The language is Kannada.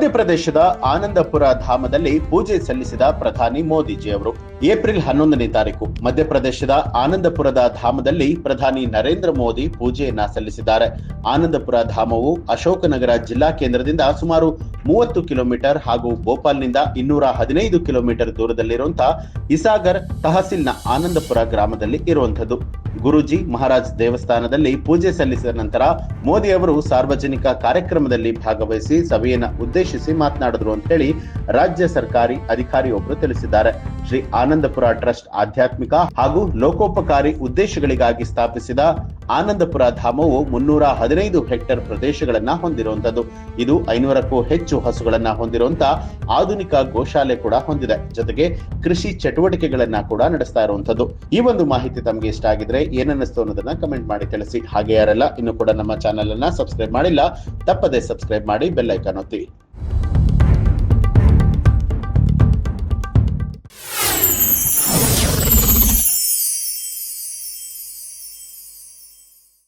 ಮಧ್ಯಪ್ರದೇಶದ ಆನಂದಪುರ ಧಾಮದಲ್ಲಿ ಪೂಜೆ ಸಲ್ಲಿಸಿದ ಪ್ರಧಾನಿ ಮೋದಿಜಿ ಅವರು. ಏಪ್ರಿಲ್ 11ನೇ ತಾರೀಕು ಮಧ್ಯಪ್ರದೇಶದ ಆನಂದಪುರದ ಧಾಮದಲ್ಲಿ ಪ್ರಧಾನಿ ನರೇಂದ್ರ ಮೋದಿ ಪೂಜೆಯನ್ನ ಸಲ್ಲಿಸಿದ್ದಾರೆ. ಆನಂದಪುರ ಧಾಮವು ಅಶೋಕನಗರ ಜಿಲ್ಲಾ ಕೇಂದ್ರದಿಂದ ಸುಮಾರು 30 ಕಿಲೋಮೀಟರ್ ಹಾಗೂ ಭೋಪಾಲ್ನಿಂದ 215 ಕಿಲೋಮೀಟರ್ ದೂರದಲ್ಲಿರುವಂತಹ ಇಸಾಗರ್ ತಹಸೀಲ್ನ ಆನಂದಪುರ ಗ್ರಾಮದಲ್ಲಿ ಇರುವಂತದ್ದು. ಗುರುಜಿ ಮಹಾರಾಜ್ ದೇವಸ್ಥಾನದಲ್ಲಿ ಪೂಜೆ ಸಲ್ಲಿಸಿದ ನಂತರ ಮೋದಿ ಅವರು ಸಾರ್ವಜನಿಕ ಕಾರ್ಯಕ್ರಮದಲ್ಲಿ ಭಾಗವಹಿಸಿ ಸಭೆಯನ್ನು ಉದ್ದೇಶಿಸಿ ಮಾತನಾಡಿದ್ರು ಅಂತ ಹೇಳಿ ರಾಜ್ಯ ಸರ್ಕಾರಿ ಅಧಿಕಾರಿಯೊಬ್ಬರು ತಿಳಿಸಿದ್ದಾರೆ. ಶ್ರೀ ಆನಂದಪುರ ಟ್ರಸ್ಟ್ ಆಧ್ಯಾತ್ಮಿಕ ಹಾಗೂ ಲೋಕೋಪಕಾರಿ ಉದ್ದೇಶಗಳಿಗಾಗಿ ಸ್ಥಾಪಿಸಿದ ಆನಂದಪುರ ಧಾಮವು 315 ಹೆಕ್ಟೇರ್ ಪ್ರದೇಶಗಳನ್ನ ಹೊಂದಿರುವಂತದ್ದು. ಇದು 500ಕ್ಕೂ ಹೆಚ್ಚು ಹಸುಗಳನ್ನ ಹೊಂದಿರುವಂತಹ ಆಧುನಿಕ ಗೋಶಾಲೆ ಕೂಡ ಹೊಂದಿದೆ. ಜೊತೆಗೆ ಕೃಷಿ ಚಟುವಟಿಕೆಗಳನ್ನ ಕೂಡ ನಡೆಸ್ತಾ ಇರುವಂತದ್ದು. ಈ ಒಂದು ಮಾಹಿತಿ ತಮಗೆ ಇಷ್ಟ ಆಗಿದ್ರೆ ಏನನ್ನಿಸ್ತು ಅನ್ನೋದನ್ನ ಕಮೆಂಟ್ ಮಾಡಿ ತಿಳಿಸಿ. ಹಾಗೆ ಯಾರೆಲ್ಲ ಇನ್ನು ಕೂಡ ನಮ್ಮ ಚಾನೆಲ್ ಅನ್ನ ಸಬ್ಸ್ಕ್ರೈಬ್ ಮಾಡಿಲ್ಲ, ತಪ್ಪದೆ ಸಬ್ಸ್ಕ್ರೈಬ್ ಮಾಡಿ, ಬೆಲ್ ಐಕಾನ್ ಒತ್ತಿ.